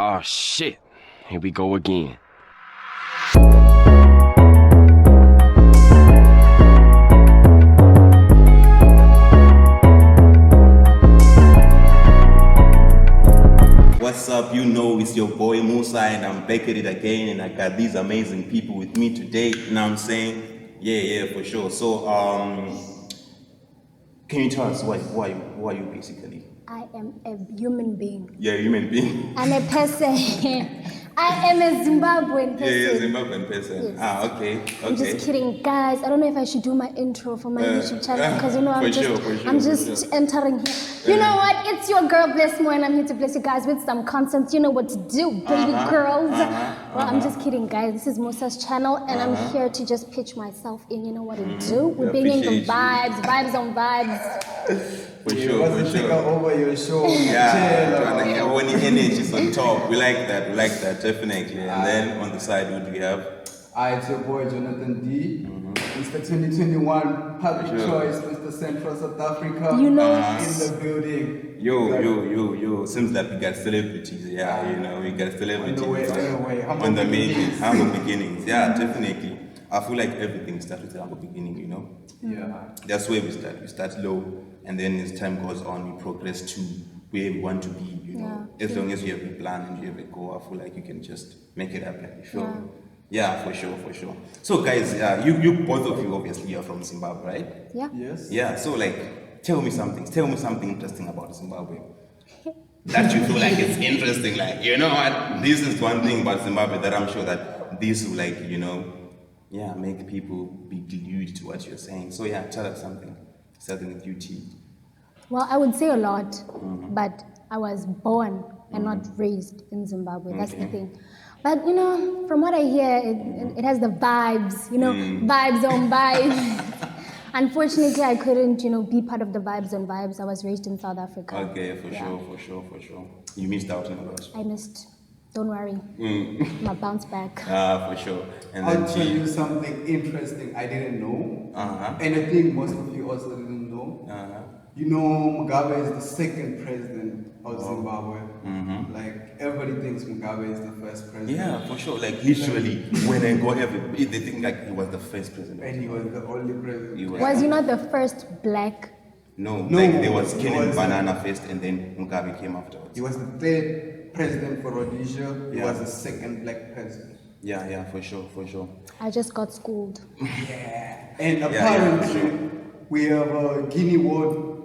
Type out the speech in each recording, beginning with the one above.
Oh shit, here we go again. What's up? You know it's your boy Musa and I'm back at it again and I got these amazing people with me today. You know what I'm saying? Yeah, for sure. So can you tell us who are you basically? I am a human being. Yeah, human being. I'm a person. I am a Zimbabwean person. Yeah, Zimbabwean person. Yes. Okay. I'm just kidding, guys. I don't know if I should do my intro for my YouTube channel because I'm just entering here. You know what? It's your girl Blessmo and I'm here to bless you guys with some content. You know what to do, baby girls. I'm just kidding, guys. This is Musa's channel and I'm here to just pitch myself in. You know what to do? We're bringing the vibes on vibes. For sure. Take over your show. Yeah, when the energy is on top, we like that, definitely. And then on the side, what do we have? It's your boy Jonathan D. Mr. 2021 Public Choice, Mr. Central South Africa. You know, in the building. Yo. Seems like we got celebrities. Yeah, you know, we got celebrities. On the way. On the making, humble beginnings. Yeah, definitely. I feel like everything starts with a humble beginning, you know? Yeah. That's where we start. We start low, and then as time goes on, we progress to where we want to be, you know? As long as you have a plan and you have a goal, I feel like you can just make it happen. You feel? Yeah, for sure. So guys, you both of you obviously are from Zimbabwe, right? Yeah. Yes. Yeah, so like, tell me something interesting about Zimbabwe. That you feel like it's interesting, like, you know what, this is one thing about Zimbabwe that I'm sure that this will, like, you know, make people be glued to what you're saying. So yeah, tell us something with you, T. Well, I would say a lot, but I was born and not raised in Zimbabwe. That's the thing. But you know, from what I hear, it has the vibes, you know, vibes on vibes. Unfortunately, I couldn't, you know, be part of the vibes on vibes. I was raised in South Africa. Okay, for sure. You missed out on a lot. I missed. Don't worry. I'll bounce back. For sure. And I'll tell you something interesting I didn't know. And I think most of you also didn't know. You know, Mugabe is the second president of Zimbabwe. Like, everybody thinks Mugabe is the first president. Yeah, for sure. Like, literally, when I go they think like he was the first president. And he was the only president. Was he not the first black? No, like there was Kenny Banana first and then Mugabe came afterwards. He was the third president for Rhodesia. He was the second black president. Yeah, for sure. I just got schooled. Yeah. And apparently, we have a Guinea World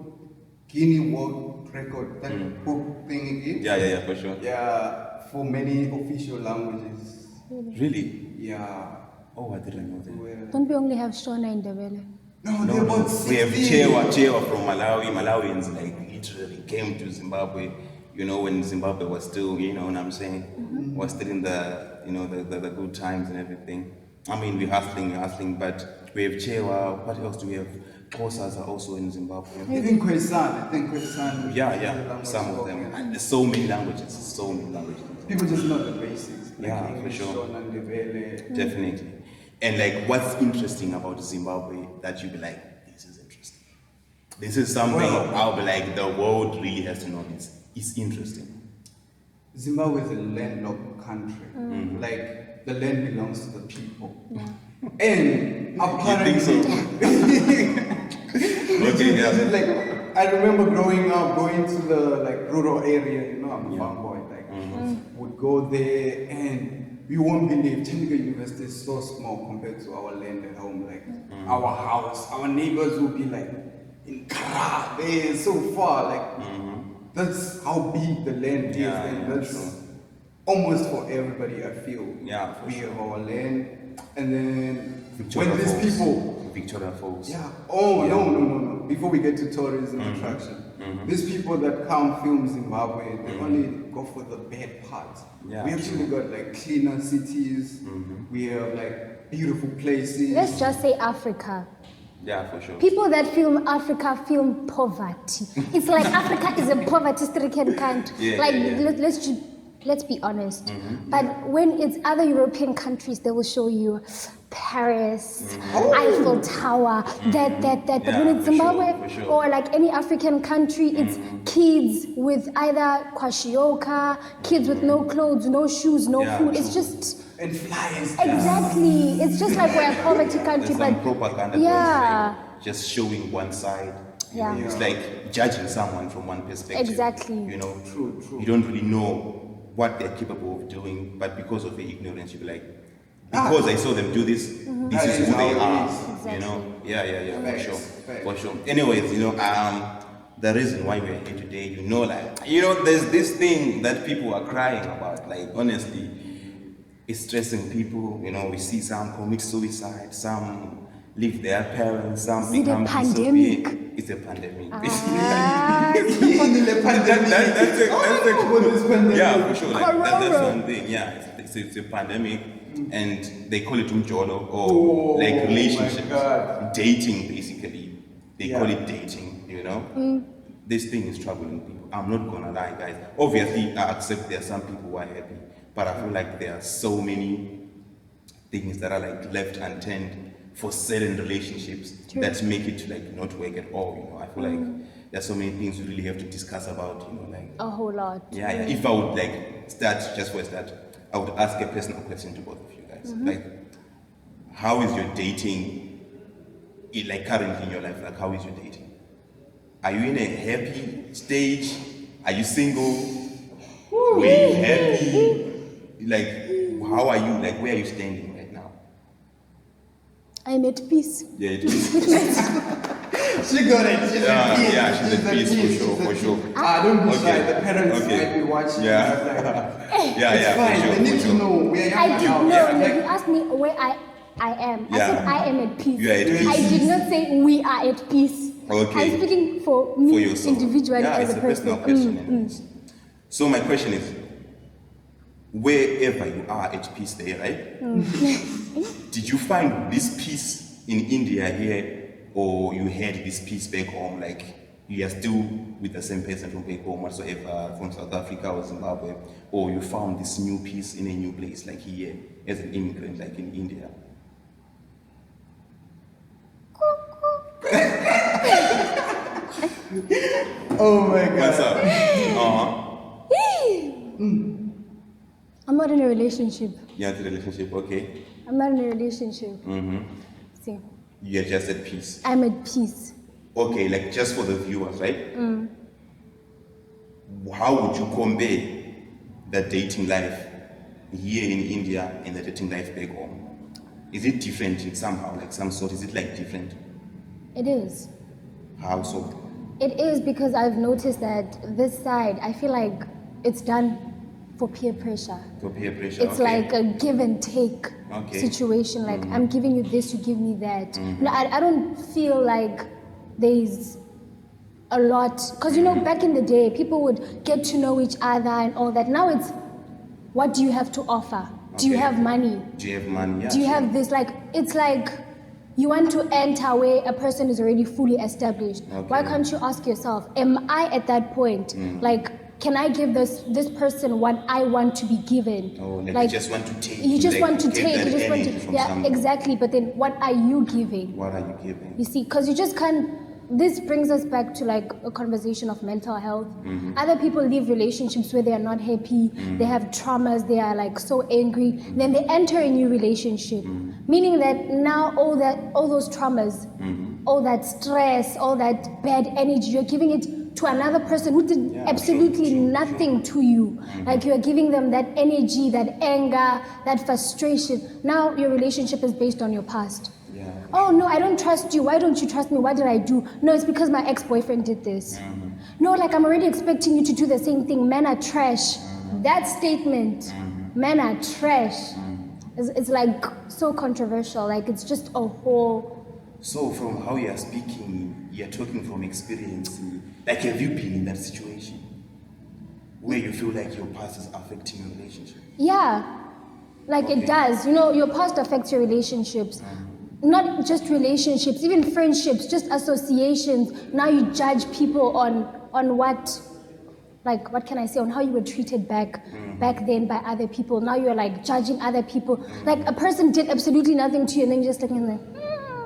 Record, that book thing again. Yeah, for sure. Yeah, for many official languages. Really? Yeah. Oh, I didn't know that. Don't we only have Shona in Ndebele? No, they're about 16. We have Shye from Malawi. Malawians like literally came to Zimbabwe, you know, when Zimbabwe was still, you know what I'm saying, was still in the, you know, the good times and everything. I mean, we're hustling, but we have Shye. What else do we have? Xhosas are also in Zimbabwe. I think Khoisan. Yeah, some of them. And there's so many languages. People just know the basics. Like Yeah, English, for sure. Shona, Ndebele. Definitely. And like, what's interesting about Zimbabwe that you be like, this is interesting. This is something I'll be like, the world really has to know this. It's interesting. Zimbabwe is a landlocked country. Like, the land belongs to the people. And apparently, like, I remember growing up, going to the like rural area, you know, I'm a farm boy, like, would go there and we won't believe Technical University is so small compared to our land at home, like our house, our neighbors would be like in Kara, they're so far, like, that's how big the land is, and that's almost for everybody, I feel. Yeah, we have our land, and then Victoria when these Falls. people, Victoria Falls. yeah. Oh no. Before we get to tourism attraction, these people that come film Zimbabwe, they only go for the bad parts. Yeah, we actually got like cleaner cities. We have like beautiful places. Let's just say Africa. Yeah, for sure. People that film Africa film poverty. It's like Africa is a poverty-stricken country. Let's just let's be honest. But when it's other European countries, they will show you Paris, Eiffel Tower, that. But when it's Zimbabwe for sure. or like any African country, it's kids with either kwashioka, kids with no clothes, no shoes, no food. It's just And flyers. exactly. It's just like we're a poverty country, There's but some propaganda yeah. like just showing one side. Yeah. It's like judging someone from one perspective. Exactly. You know, True. you don't really know what they're capable of doing, but because of their ignorance, you be like, because I saw them do this, this That is is who how they it are. is. You know, yeah, for Facts, sure, facts. for sure. Anyways, you know, the reason why we're here today, you know, there's this thing that people are crying about. Like, honestly, it's stressing people. You know, we see some commit suicide, some leave their parents, some Is it a become pandemic? disobedient. It's a pandemic. In the pandemic. That's This pandemic. yeah, for sure. Like, that's Corona. one thing. Yeah, it's a pandemic, and they call it umjolo or like my relationships, God. dating basically. They Yeah. call it dating. You know, this thing is troubling people. I'm not gonna lie, guys. Obviously, I accept there are some people who are happy, but I feel like there are so many things that are like left unturned for certain relationships that make it like not work at all. You know, I feel like there's so many things we really have to discuss about. You know, like A whole lot. yeah. If I would like start just for start, I would ask a personal question to both of you guys. Like, how is your dating? Like currently in your life, like how is your dating? Are you in a happy stage? Are you single? Were you happy? Like, how are you? Like, where are you standing right now? I'm at peace. Yeah, it is. She got it. She's at peace. Yeah, she's at peace, for sure, for sure. Don't be Okay. shy. The parents Okay. might be watching. Yeah. It's Yeah, fine. for sure, They need for to sure. know we're young I did now. no. Yeah. You asked me where I am. I Yeah. said I am at peace. You are at peace. I did not say we are at peace. Okay. I'm speaking for me For yourself. individually Yeah, as it's a a personal person. question. anyways. So my question is, wherever you are at peace there, right? Did you find this peace in India here, or you had this peace back home? Like you are still with the same person from back home whatsoever, from South Africa or Zimbabwe, or you found this new peace in a new place, like here as an immigrant, like in India? Oh my God. What's up? I'm not in a relationship. You're in a relationship, okay? I'm not in a relationship. See, You're just at peace. I'm at peace. Okay, like just for the viewers, right? How would you compare the dating life here in India and the dating life back home? Is it different in somehow, like some sort? Is it like different? It is. How so? It is because I've noticed that this side, I feel like it's done for peer pressure. For peer pressure. It's okay. like a give and take Okay. situation. Like I'm giving you this, you give me that. No, I don't feel like there's a lot, because you know back in the day people would get to know each other and all that. Now it's what do you have to offer? Do you Okay. have money? Do you have money? Yeah, Do you sure. have this? Like it's like you want to enter where a person is already fully established. Why Okay. can't you ask yourself, am I at that point? Like, can I give this person what I want to be given? Oh, like you just want to take. You just like, want to get take. that You just want energy to. from Yeah, someone. exactly. But then, what are you giving? What are you giving? You see, because you just can't. This brings us back to like a conversation of mental health. Other people leave relationships where they are not happy, they have traumas, they are like so angry. Then they enter a new relationship, meaning that now all those traumas, all that stress, all that bad energy, you're giving it to another person who did Yeah, absolutely true, nothing to you. Like you're giving them that energy, that anger, that frustration. Now your relationship is based on your past. Yeah. Oh no, I don't trust you. Why don't you trust me? What did I do? No, it's because my ex-boyfriend did this. No, like I'm already expecting you to do the same thing. Men are trash. That statement, men are trash, it's like so controversial. Like it's just a whole. So from how you are speaking, you're talking from experience. Like have you been in that situation where you feel like your past is affecting your relationship? Yeah, like Okay. it does. You know, your past affects your relationships. Not just relationships, even friendships, just associations. Now you judge people on what like, what can I say, on how you were treated back then by other people. Now you're like judging other people. Like a person did absolutely nothing to you and then you're just looking like,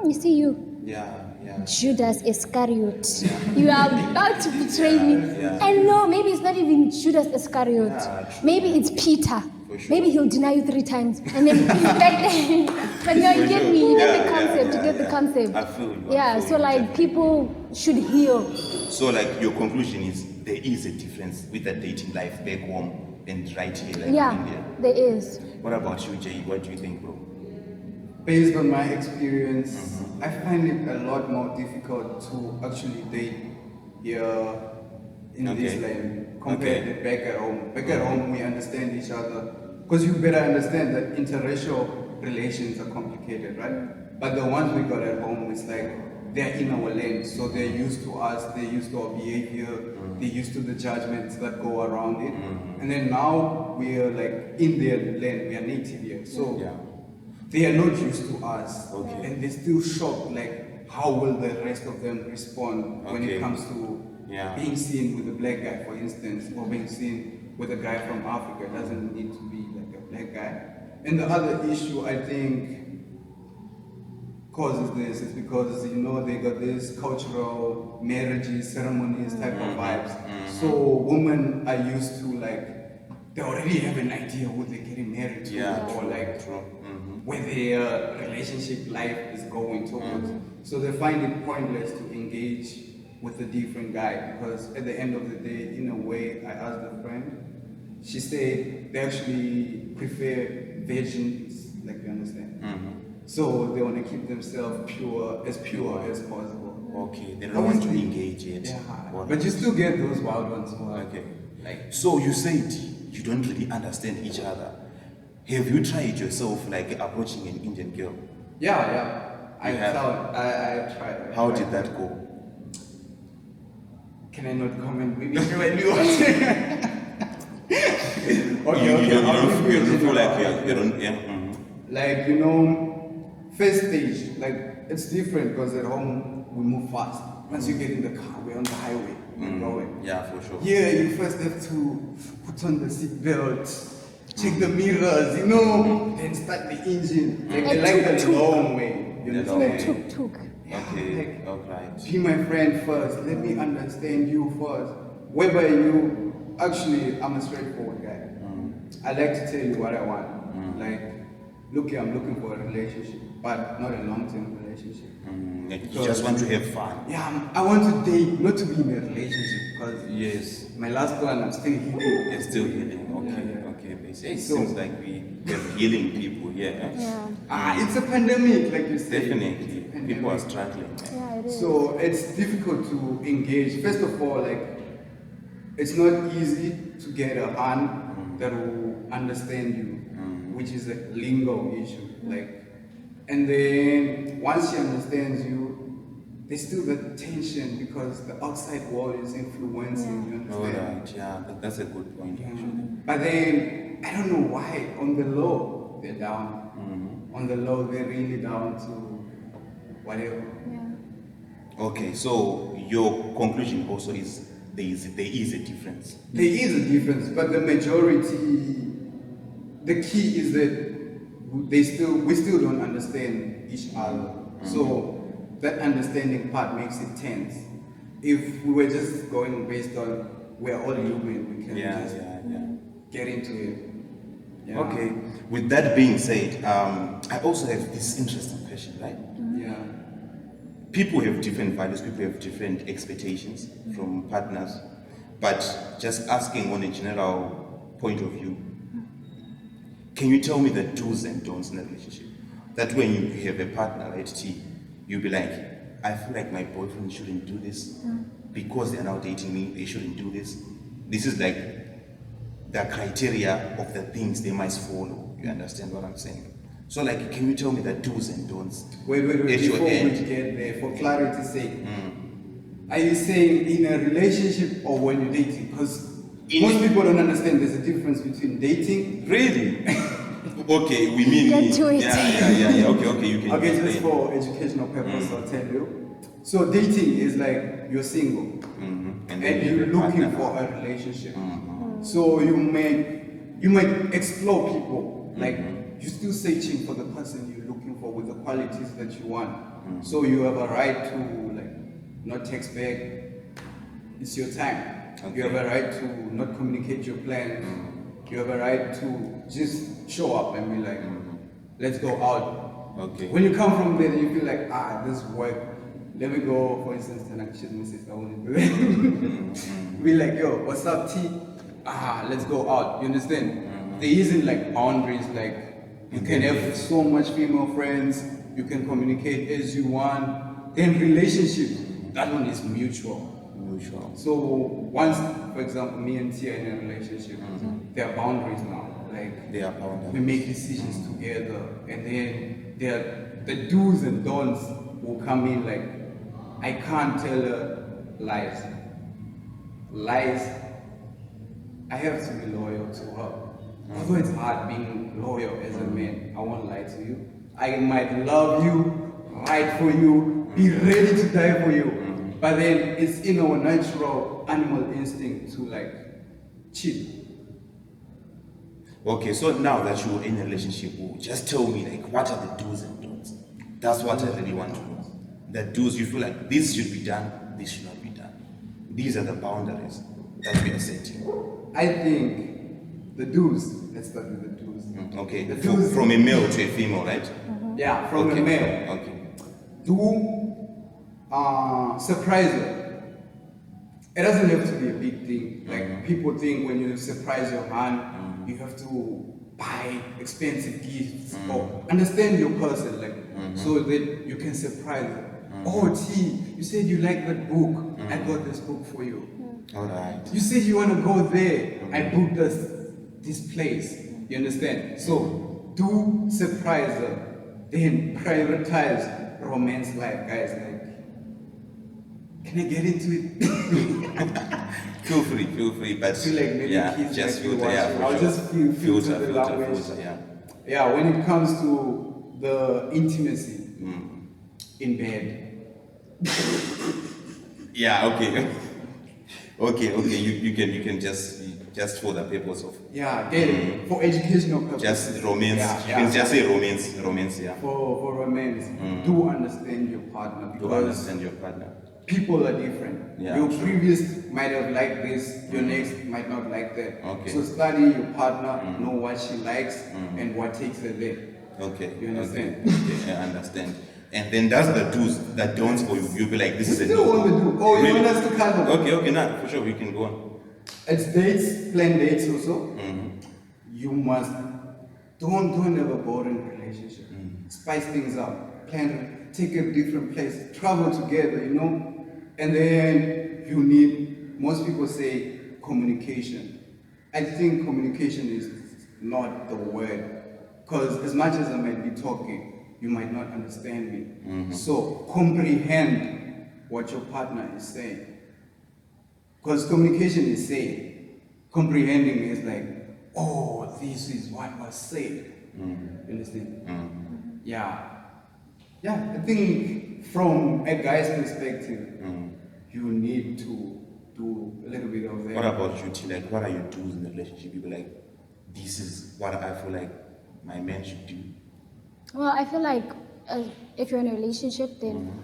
you see you. Yeah. Judas Iscariot. You are about to betray me. And no, maybe it's not even Judas Iscariot. Maybe it's Peter. Sure. Maybe he'll deny you 3 times and then he's back there. But no, you get me. You get the concept. You get the concept. I feel you. Yeah, so like people should heal. So like your conclusion is there is a difference with the dating life back home and right here like in India. There is. What about you, Jay? What do you think, bro? Based on my experience, I find it a lot more difficult to actually date here in this land compared to back at home. Back at home, we understand each other. Because you better understand that interracial relations are complicated, right? But the ones we got at home, it's like they're in our lane, so they're used to us, they're used to our behavior, they're used to the judgments that go around it. And then now we're like in their lane, we are native here. So they are not used to us. And they're still shocked, like how will the rest of them respond when it comes to being seen with a black guy, for instance, or being seen with a guy from Africa. It doesn't need to be like a black guy. And the other issue I think causes this is because, you know, they got this cultural marriages, ceremonies type of vibes. So women are used to like, they already have an idea who they're getting married to, or like where their relationship life is going towards. So they find it pointless to engage with a different guy, because at the end of the day, in a way, I asked a friend, she said they actually prefer virgins, like, you understand? So they want to keep themselves pure as possible. Okay, they don't want to engage yet. But you still get those wild ones. Okay. Like, so you said you don't really understand each other. Have you tried yourself like approaching an Indian girl? I tried. How did that go? Can I not comment? Maybe you want You don't feel like you don't, Like, you know, first stage, like, it's different because at home we move fast. Once you get in the car, we're on the highway, we're going. Yeah, for sure. Yeah, you first have to put on the seatbelt, check the mirrors, you know, then start the engine. Like, they like the long way, you understand? Tuk. Okay, okay. Be my friend first, let me understand you first. Whereby you, actually, I'm a straightforward guy. I like to tell you what I want. Like, look here, I'm looking for a relationship, but not a long-term relationship. Like you just want to have fun. Yeah, I want to date, not to be in a relationship, because my last one, I'm still healing. You're still healing, okay, basically. It seems like we have healing people, It's a pandemic, like you said. Definitely, people are struggling. Yeah, it is. So it's difficult to engage. First of all, like, it's not easy to get a hand that will understand you, which is a lingo issue. Like, and then once she understands you, there's still the tension because the outside world is influencing. You understand? All right, that's a good point actually. But then I don't know why on the low they're down. On the low they're really down to whatever. Okay, so your conclusion also is there is a difference. There is a difference, but the majority, the key is that we still don't understand each other. So that understanding part makes it tense. If we were just going based on we're all human, we can just get into it. Yeah. Okay. With that being said, I also have this interesting question, right? People have different values, people have different expectations from partners, but just asking on a general point of view, can you tell me the do's and don'ts in a relationship? That when you have a partner at T, you'll be like, I feel like my boyfriend shouldn't do this because they're now dating me, they shouldn't do this. This is like the criteria of the things they must follow. You understand what I'm saying? So like, can you tell me the do's and don'ts? Wait, before we get there, for clarity's sake, are you saying in a relationship or when you're dating? Because most people don't understand there's a difference between dating. Really? Okay, we mean Get to it. Yeah. Okay, you can. Okay, just for educational purposes, I'll tell you. So dating is like you're single. And you're looking for a relationship. So you might explore people, like you're still searching for the person you're looking for with the qualities that you want. So you have a right to like not text back. It's your time. Okay. You have a right to not communicate your plans. You have a right to just show up and be like, let's go out. Okay. When you come from there, you feel like, this work. Let me go, for instance, and actually, my sister, I want to do it. Be like, yo, what's up, T? Let's go out. You understand? There isn't like boundaries, like you can have so much female friends, you can communicate as you want. Then relationship, that one is mutual. So once, for example, me and Tia are in a relationship, there are boundaries now. Like They are boundaries. we make decisions together, and then the do's and don'ts will come in. Like I can't tell her lies. I have to be loyal to her. Although it's hard being loyal as a man, I won't lie to you. I might love you, fight for you, be ready to die for you. But then it's in our natural animal instinct to like cheat. Okay, so now that you're in a relationship, just tell me like what are the do's and don'ts? That's what I really want to know. The do's, you feel like this should be done, this should not be done. These are the boundaries that we are setting. I think the do's, let's start with the do's. Okay, The do's, from a male to a female, right? yeah, from Okay. a male. Okay. Surprise her. It doesn't have to be a big thing. Like people think when you surprise your man, you have to buy expensive gifts or understand your person, like so that you can surprise her. Oh, T, you said you like that book. I got this book for you. All right. You said you want to go there. I booked this place. You understand? So do surprise her. Then prioritize romance life, guys. Like, can I get into it? Feel free, but I feel like maybe kids just might be filter, watching. for I'll sure. just filter the language. yeah. Yeah, when it comes to the intimacy in bed. Yeah, okay. okay, you can just for the purpose of Yeah, get it. For educational purposes. just romance. Yeah, You can just say romance, yeah. For romance. Do understand your partner To because understand your partner. people are different. Yeah, Your true. previous might have liked this, your next might not like that. Okay. So study your partner, know what she likes and what takes her there. Okay. You understand? Okay, I understand. And then that's the do's, the don'ts for you. You'll be like, this is a Still no. want to do. Oh, you Really? want us to kind of. Okay, nah, for sure, we can go on. It's dates, plan dates also. You must don't have a boring relationship. Spice things up. Plan, take a different place, travel together, you know. And then you need. Most people say communication. I think communication is not the word, because as much as I might be talking, you might not understand me. So comprehend what your partner is saying. Because communication is saying, comprehending is like, oh, this is what was said. You understand? Yeah. Yeah, I think from a guy's perspective, you need to do a little bit of that. What about you, T? Like, what are your do's in the relationship? You be like, this is what I feel like my man should do. Well, I feel like if you're in a relationship, then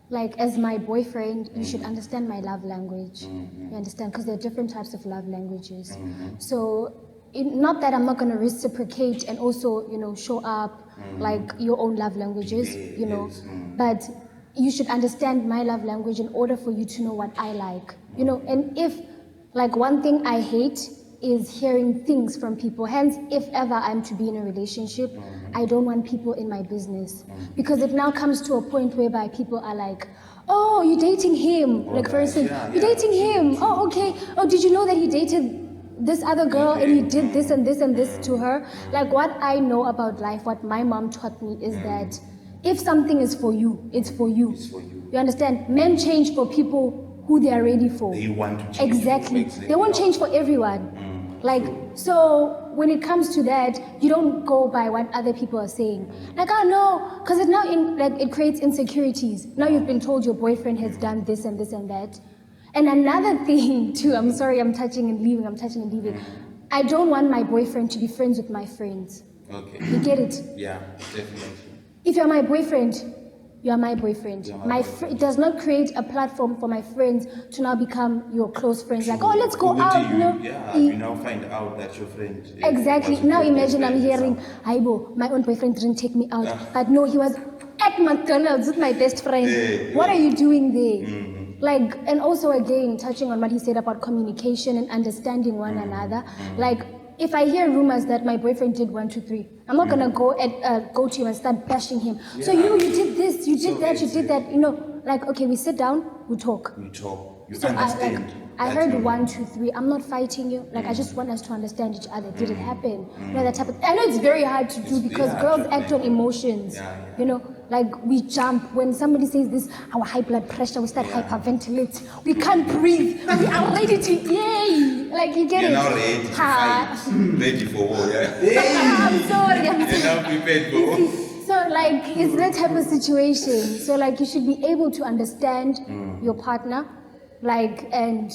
like as my boyfriend, you should understand my love language. You understand? Because there are different types of love languages. So not that I'm not going to reciprocate and also, you know, show up like your own love languages, you know, but you should understand my love language in order for you to know what I like, you know. And if like one thing I hate is hearing things from people. Hence, if ever I'm to be in a relationship, I don't want people in my business. Because it now comes to a point whereby people are like, oh, you're dating him. Like for instance, you're dating him. Oh, okay. Oh, did you know that he dated this other girl and he did this and this and this to her? Like what I know about life, what my mom taught me is that if something is for you, it's for you. It's for you. You understand? Men change for people who they are ready for. They want to change. Exactly. They won't change for everyone. Like, so when it comes to that, you don't go by what other people are saying. Like, oh no, because it creates insecurities. Now you've been told your boyfriend has done this and this and that. And another thing too, I'm sorry, I'm touching and leaving. I don't want my boyfriend to be friends with my friends. Okay. You get it? Yeah, definitely. If you're my boyfriend, you are my boyfriend. You're my boyfriend. It does not create a platform for my friends to now become your close friends. Like, oh, let's go Until out. you now find out that your friend. Exactly. was Now your imagine I'm boyfriend, hearing, Aibo, my own boyfriend didn't take me out. But no, he was at McDonald's with my best friend. What are you doing there? Like, and also again, touching on what he said about communication and understanding one another. Like, if I hear rumors that my boyfriend did 1, 2, 3, I'm not gonna go to him and start bashing him. So you did this, you did that, you did that. You know, like, okay, we sit down, we talk. You talk. You So understand. I heard 1, 2, 3. I'm not fighting you. Like, I just want us to understand each other. Did it happen? No, that happened. I know it's very hard to do because girls act on emotions. You know, like we jump when somebody says this. Our high blood pressure, we start hyperventilate. We can't breathe. We are ready to yay. Like you get You're it. now ready to fight. Ready for war. I'm sorry. You're now prepared for war. So like it's that type of situation. So like you should be able to understand your partner, like and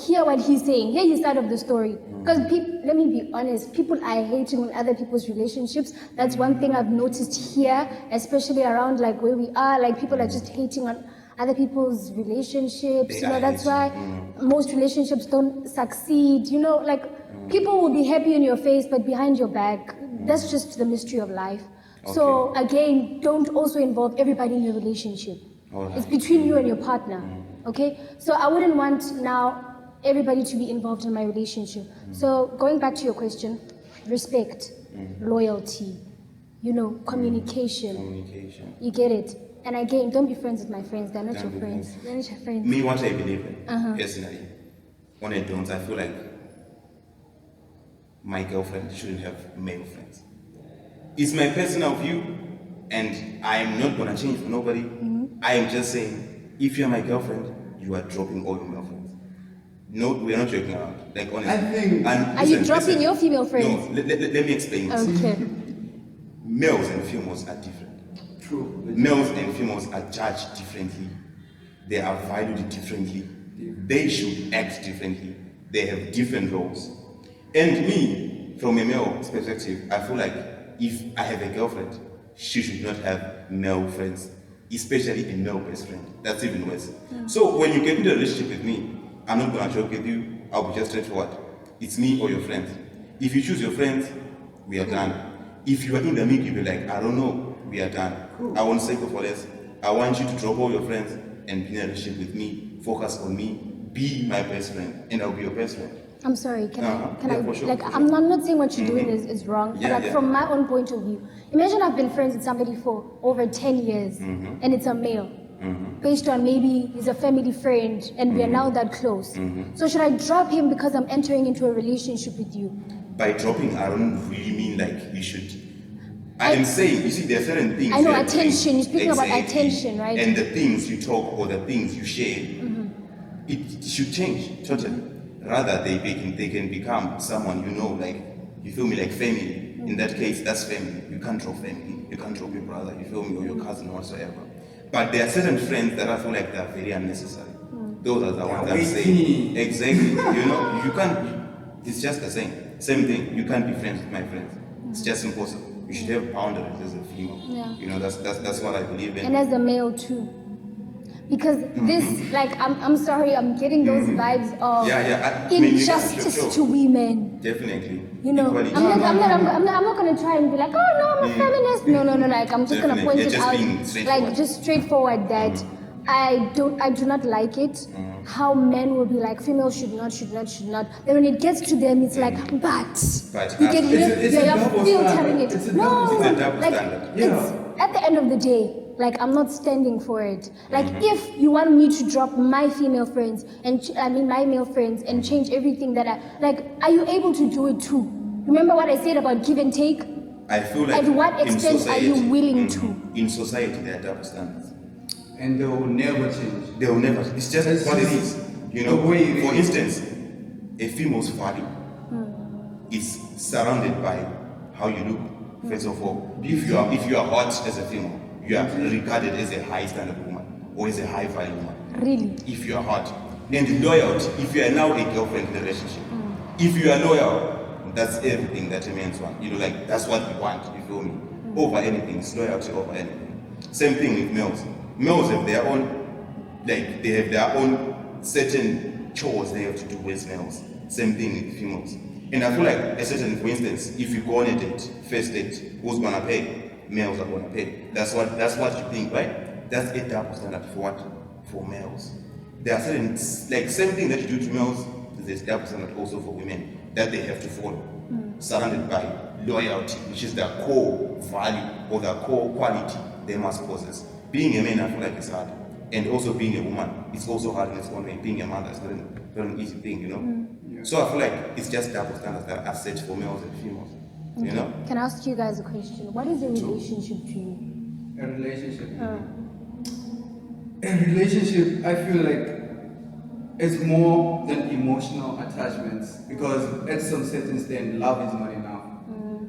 hear what he's saying, hear his side of the story. Because let me be honest, people are hating on other people's relationships. That's one thing I've noticed here, especially around like where we are. Like people are just hating on other people's relationships. You know, that's why most relationships don't succeed. You know, like people will be happy in your face, but behind your back. That's just the mystery of life. So again, don't also involve everybody in your relationship. It's between you and your partner. Okay? So I wouldn't want now everybody to be involved in my relationship. So going back to your question, respect, loyalty, you know, communication. You get it? And again, don't be friends with my friends. They're not your friends. They're not your friends. Me, what I believe in, personally, when I don't, I feel like my girlfriend shouldn't have male friends. It's my personal view, and I am not gonna change for nobody. I am just saying, if you're my girlfriend, you are dropping all your male friends. No, we are not joking around. Like honestly. I think. Are you dropping your female friends? No, let me explain this. Okay. Males and females are different. True. Males and females are judged differently. They are valued differently. They should act differently. They have different roles. And me, from a male perspective, I feel like if I have a girlfriend, she should not have male friends, especially a male best friend. That's even worse. So when you get into a relationship with me, I'm not gonna joke with you. I'll be just straightforward. It's me or your friends. If you choose your friends, we are done. If you are in the middle, you'll be like, I don't know, we are done. I won't settle for less. I want you to drop all your friends and be in a relationship with me. Focus on me. Be my best friend, and I'll be your best friend. I'm sorry, can I, for sure, like, for sure. I'm not saying what you're doing is wrong, but like, from my own point of view, imagine I've been friends with somebody for over 10 years, and it's a male, based on maybe he's a family friend, and we are now that close. So should I drop him because I'm entering into a relationship with you? By dropping, I don't really mean like you should. I am saying, you see, there are certain things. I know attention, you're speaking about attention, right? And the things you talk or the things you share, it should change totally. Rather, they can become someone you know, like, you feel me, like family. In that case, that's family. You can't drop family. You can't drop your brother, you feel me, or your cousin or whatsoever. But there are certain friends that I feel like they are very unnecessary. Those are the ones I'm saying. Exactly. You know, you can't be, it's just the same. Same thing. You can't be friends with my friends. It's just impossible. You should have boundaries as a female. Yeah. You know, that's what I believe in. And as a male too. Because this, like, I'm sorry, I'm getting those vibes of injustice to women. Definitely. You know, Equality. I'm not gonna try and be like, oh no, I'm a feminist. No, like I'm just gonna point it out, like just straightforward that I do not like it. How men will be like, females should not. Then when it gets to them, it's like, but you get you're filtering it. No, like it's at the end of the day. Like, I'm not standing for it. Like, if you want me to drop my female friends and my male friends and change everything that are you able to do it too? Remember what I said about give and take? I feel like at what extent are you willing to? In society, there are double standards. And they will never change. They will never. It's just what it is. You know, for instance, a female's value is surrounded by how you look. First of all, if you are hot as a female, you are regarded as a high standard woman or as a high value woman. Really? If you are hot, And loyalty, if you are now a girlfriend relationship, if you are loyal, that's everything that a man's want. You know, like that's what we want, you feel me? Over anything, it's loyalty over anything. Same thing with males. Males have their own, like they have their own certain chores they have to do with males. Same thing with females. And I feel like a certain, for instance, if you go on a date, first date, who's gonna pay? Males are gonna pay. That's what you think, right? That's a double standard for what? For males. There are certain, like same thing that you do to males, there's double standard also for women that they have to follow. Surrounded by loyalty, which is their core value or their core quality they must possess. Being a man, I feel like it's hard. And also being a woman, it's also hard in its own way. Being a mother is not an easy thing, you know? Yeah. So I feel like it's just double standards that are set for males and females, you know? Can I ask you guys a question? What is a relationship to you? A relationship? A relationship, I feel like it's more than emotional attachments, because at some certain stage, love is not enough.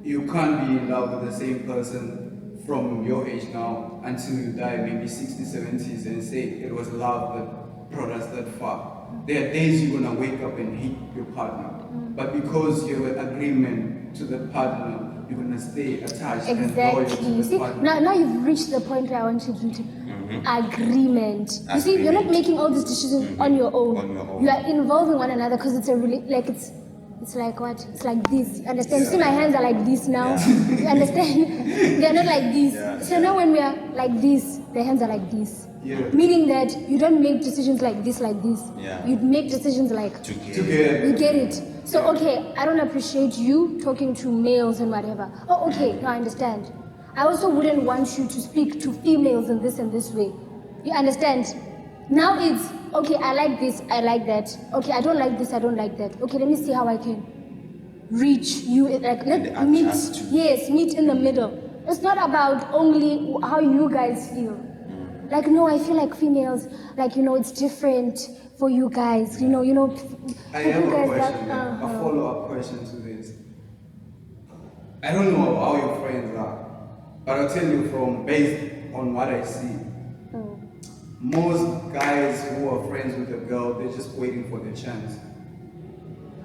You can't be in love with the same person from your age now until you die, maybe 60s, 70s, and say it was love that brought us that far. There are days you're gonna wake up and hate your partner, but because you have an agreement to the partner, you're gonna stay attached and loyal to You the see, partner. now you've reached the point where I want you to agreement. You see, you're not making all these decisions on your own. You are involving one another because it's it's like what? It's like this. You understand? You see, my hands are like this now. You understand? They're not like this. So now when we are like this, the hands are like this. Meaning that you don't make decisions like this. You make decisions like Together. You get it? So okay, I don't appreciate you talking to males and whatever. Oh, okay, now I understand. I also wouldn't want you to speak to females in this way. You understand? Now it's, okay, I like this, I like that. Okay, I don't like this, I don't like that. Okay, let me see how I can reach you. Like, let's meet in the middle. It's not about only how you guys feel. Like, no, I feel like females, like, it's different for you guys. I have a question, a follow-up question to this. I don't know how your friends are, but I'll tell you based on what I see. Most guys who are friends with a girl, they're just waiting for the chance.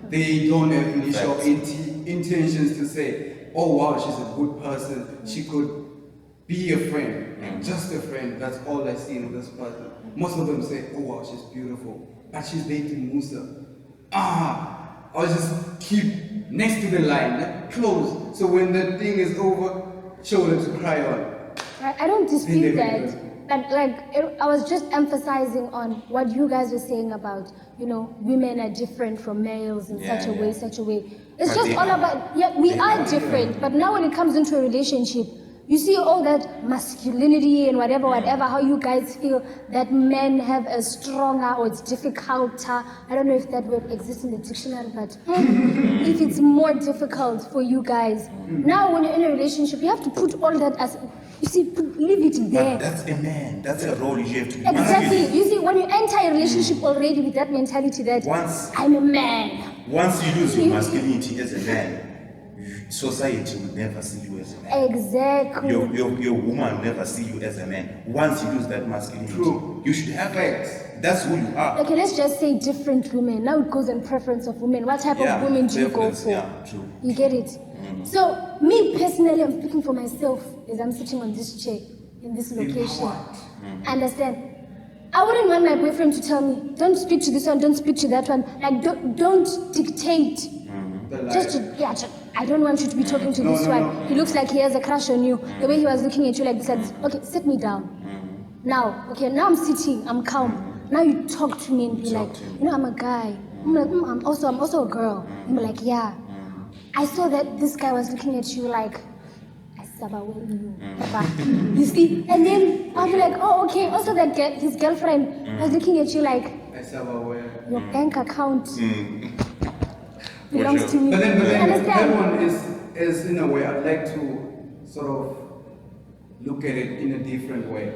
They don't have initial intentions to say, oh wow, she's a good person, she could be a friend, just a friend, that's all I see in this person. Most of them say, oh wow, she's beautiful, but she's dating Musa. I'll just keep next to the line, like close, so when the thing is over, shoulder to cry on. I don't dispute that. I was just emphasizing on what you guys were saying about, women are different from males in such a way. It's just all about, we are different, but now when it comes into a relationship, you see all that masculinity and whatever, how you guys feel that men have a stronger or it's difficult. I don't know if that word exists in the dictionary, but if it's more difficult for you guys. Now when you're in a relationship, you have to put all that as, leave it there. But that's a man. That's a role you have to be. Exactly. You see, when you enter a relationship already with that mentality that I'm a man. Once you lose your masculinity as a man, society will never see you as a man. Exactly. Your woman will never see you as a man. Once you lose that masculinity, you should have it. That's who you are. Okay, let's just say different women. Now it goes on preference of women. What type of women do you go for? Yeah, true. You get it? So, me personally, I'm speaking for myself as I'm sitting on this chair in this location. Understand? I wouldn't want my boyfriend to tell me, don't speak to this one, don't speak to that one. Like, don't dictate. I don't want you to be talking to this one. He looks like he has a crush on you. The way he was looking at you like this, okay, sit me down. Now I'm sitting, I'm calm. Now you talk to me and be like, I'm a guy. I'm like, I'm also a girl. I'm like, yeah. I saw that this guy was looking at you like, you see? And then I'll be like, oh, okay. Also, his girlfriend was looking at you like, your bank account belongs to me. But then that one is in a way, I'd like to sort of look at it in a different way.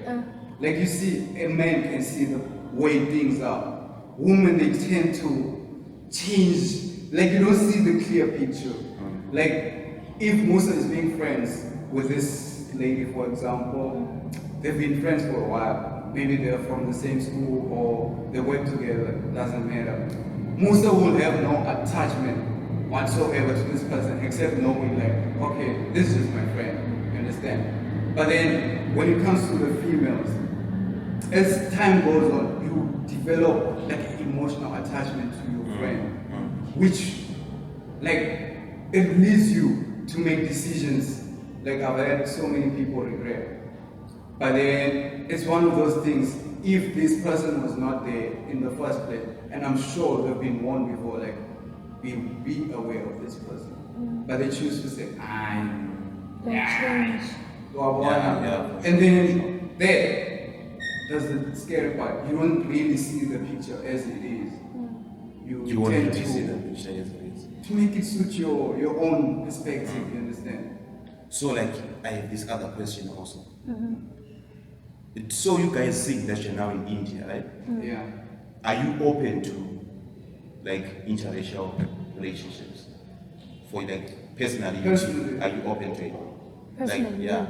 Like you see, a man can see the way things are. Women, they tend to change. Like you don't see the clear picture. Like if Musa is being friends with this lady, for example, they've been friends for a while. maybe they're from the same school or they work together, doesn't matter. Musa will have no attachment whatsoever to this person except knowing like, okay, this is my friend, you understand? But then when it comes to the females, as time goes on, you develop like an emotional attachment to your friend, which like it leads you to make decisions like I've had so many people regret. But then it's one of those things, if this person was not there in the first place, and I'm sure they've been warned before, like, be aware of this person. But they choose to say, change. And then that's the scary part. You don't really see the picture as it is. You want tend to see the picture as it is. to make it suit your own perspective, you understand? So like, I have this other question also. So you guys think that you're now in India, right? Yeah. Are you open to like interracial relationships? For like personally, are you open to it? Personally, Like, yeah.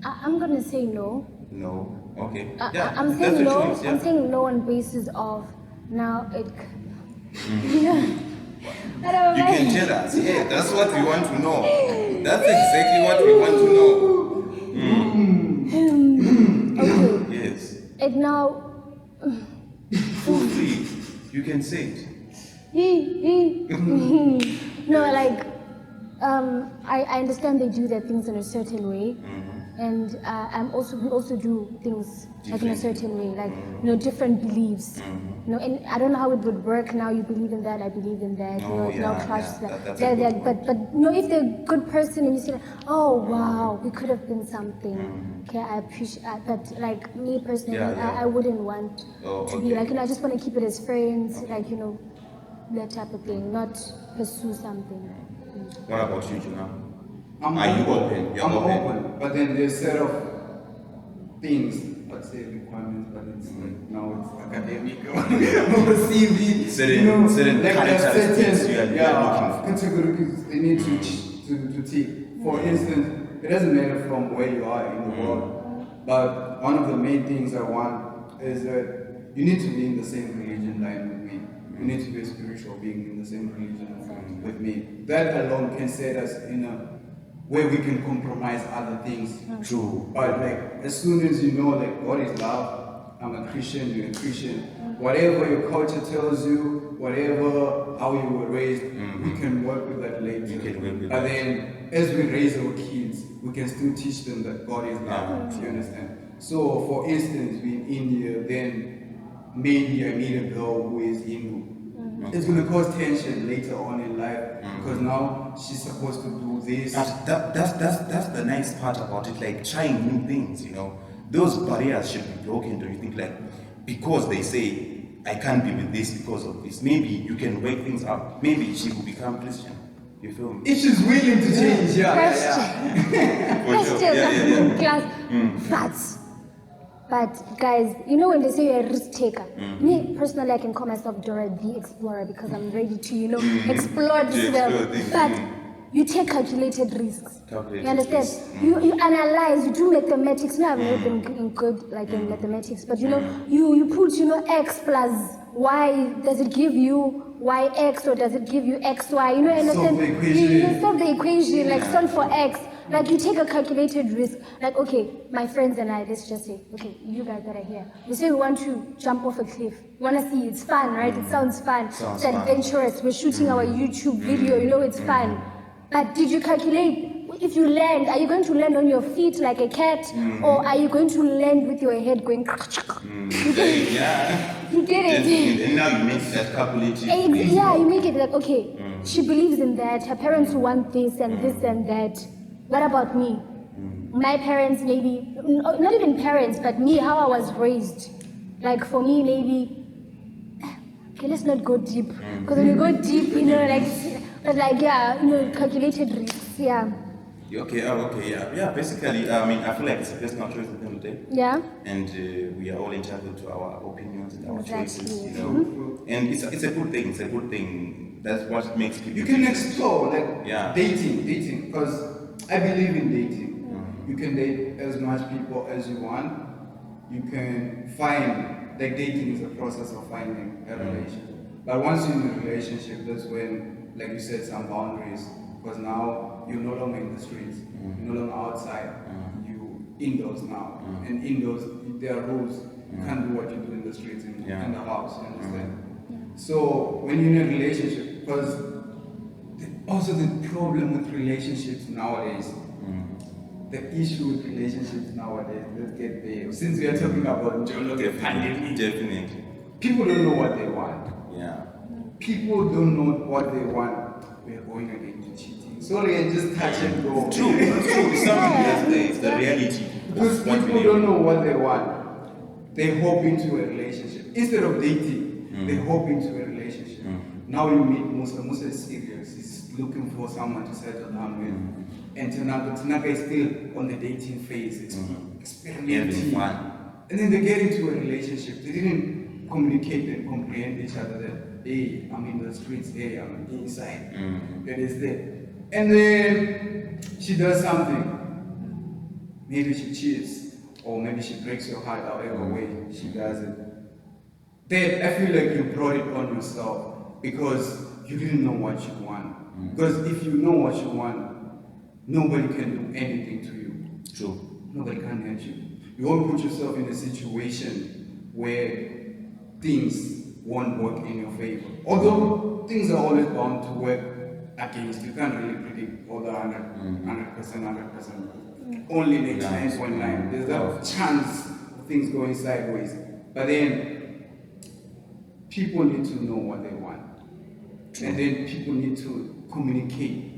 I'm gonna say no. No. Okay. I'm that's saying the no. choice, yeah. I'm saying no on basis of now it. Yeah. I don't You know. can tell us. Yeah, that's what we want to know. That's exactly what we want to know. Okay. Yes. It now. Feel free. You can say it. No, like, I understand they do their things in a certain way, and we also do things like in a certain way, like different beliefs. And I don't know how it would work now. You believe in that, I believe in that. Clash that's that. a good But if they're a good person and you say, oh wow, we could have been something. Okay, I appreciate. But like me personally, I wouldn't want to be like. I just want to keep it as friends, like that type of thing, not pursue something. What about you, Juna? I'm Are you open? You're I'm open. open. But then there's a set of things, I'd say requirements, but it's like, now it's academic or CV. Certain like characteristics you are looking categories they need to tick. For instance, it doesn't matter from where you are in the world, but one of the main things I want is that you need to be in the same religion line with me. You need to be a spiritual being in the same religion with me. That alone can set us in a where we can compromise other things. True. But like as soon as you know like God is love, I'm a Christian, you're a Christian. Whatever your culture tells you, whatever how you were raised, we can work with that later. But then as we raise our kids, we can still teach them that God is love. You understand? So for instance, in India, then maybe I meet a girl who is Hindu. It's going to cause tension later on in life because now she's supposed to do this. That's the nice part about it, like trying new things, Those barriers should be broken, don't you think? Like, because they say, I can't be with this because of this. Maybe you can work things out. Maybe she will become Christian. You feel me? If she's willing to change, Class. But guys, when they say you're a risk taker, me personally, I can call myself Dora the Explorer because I'm ready to, explore this world. But you take calculated risks. You understand? You analyze, you do mathematics. I've never been good in mathematics, but you put X plus Y. Does it give you YX or does it give you XY? Understand? You solve the equation, like solve for X. Like you take a calculated risk, like okay, my friends and I, let's just say, okay, you guys that are here, we say we want to jump off a cliff. We want to see, it's fun, right? It sounds fun. It's adventurous. We're shooting our YouTube video, it's fun. But did you calculate, if you land, are you going to land on your feet like a cat? Or are you going to land with your head going, you get it? You get it? And now you make that calculated. Yeah, you make it like, okay, she believes in that, her parents want this and this and that. What about me? My parents maybe, not even parents, but me, how I was raised. Like for me, maybe, okay, let's not go deep. Because when you go deep, calculated risks, yeah. Okay, yeah. Basically, I feel like it's a personal choice at the end of the day. Yeah. And we are all entitled to our opinions and our choices, Exactly. And it's a good thing. It's a good thing. That's what makes people. You can explore, dating, because I believe in dating. You can date as much people as you want, you can find, like dating is a process of finding a relationship. But once you're in a relationship, that's when, like you said, some boundaries, because now you're no longer in the streets, you're no longer outside, you indoors now. And indoors, there are rules. You can't do what you do in the streets, in the house, you understand? So when you're in a relationship, because also the problem with relationships nowadays, the issue with relationships nowadays, let's get there. Since we are talking about the pandemic, Definitely. people don't know what they want. Yeah. People don't know what they want. We are going against cheating. Sorry, I just touch and go. True. It's something it's the reality. Because of what we people live. don't know what they want. They hope into a relationship. Instead of dating, they hope into a relationship. Now you meet Musa. Musa is serious. He's looking for someone to settle down with. And Tanaka is still on the dating phase. It's experimenting. And then they get into a relationship. They didn't communicate and comprehend each other that, hey, I'm in the streets, hey, I'm inside. That is there. And then she does something. Maybe she cheats, or maybe she breaks your heart, however way she does it. Then I feel like you brought it on yourself because you didn't know what you want. Because if you know what you want, nobody can do anything to you. True. Nobody can hurt you. You won't put yourself in a situation where things won't work in your favor. Although things are always bound to work against you. You can't really predict all the 100%. Only 99.9. There's a chance of things going sideways. But then people need to know what they want. And then people need to communicate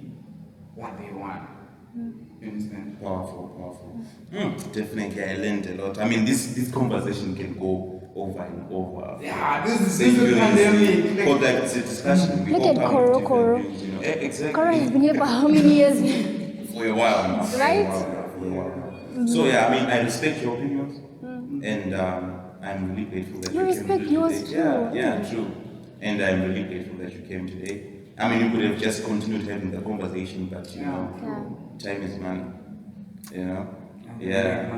what they want. You understand? Powerful. Definitely, I learned a lot. I mean, this conversation can go over and over. Yeah, this is a pandemic. Because like it's a discussion. Look at Koro. You know, exactly. Koro has been here for how many years? For a while now. Right? For a while. So yeah, I mean, I respect your opinions, and I'm really grateful that You you respect came yours today. too. Yeah, true. And I'm really grateful that you came today. I mean, you could have just continued having the conversation, but you know, time is money. You know. Yeah.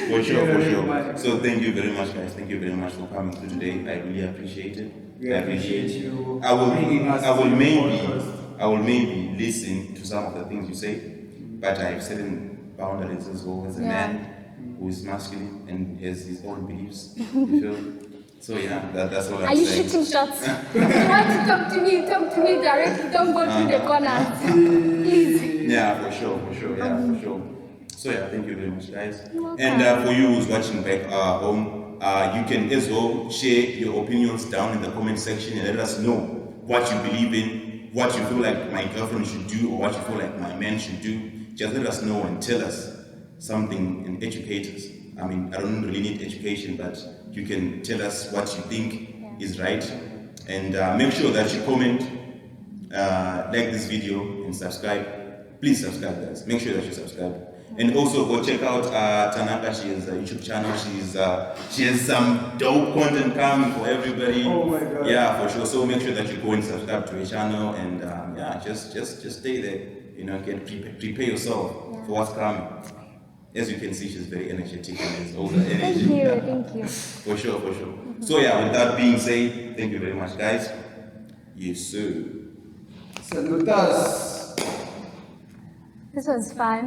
For sure. So thank you very much, guys. Thank you very much for coming through today. I really appreciate it. We appreciate you. I will maybe listen to some of the things you say, but I have certain boundaries as well as a man who is masculine and has his own beliefs. You feel? So yeah, that's what I'm saying. Are you shooting shots? If you want to talk to me directly. Don't go through the corners. Please. Yeah, for sure. Yeah, for sure. So yeah, thank you very much, guys. You're welcome. And for you who's watching back home, you can as well share your opinions down in the comment section and let us know what you believe in, what you feel like my girlfriend should do, or what you feel like my man should do. Just let us know and tell us something and educate us. I mean, I don't really need education, but you can tell us what you think is right. And make sure that you comment, like this video, and subscribe. Please subscribe, guys. Make sure that you subscribe. And also go check out Tanaka. She has a YouTube channel. She has some dope content coming for everybody. Oh my God. Yeah, for sure. So make sure that you go and subscribe to her channel, and yeah, just stay there. You know, prepare yourself for what's coming. As you can see, she's very energetic and has all the energy. Thank you. For sure. So yeah, with that being said, thank you very much, guys. Yes, sir. Saludos. This was fun.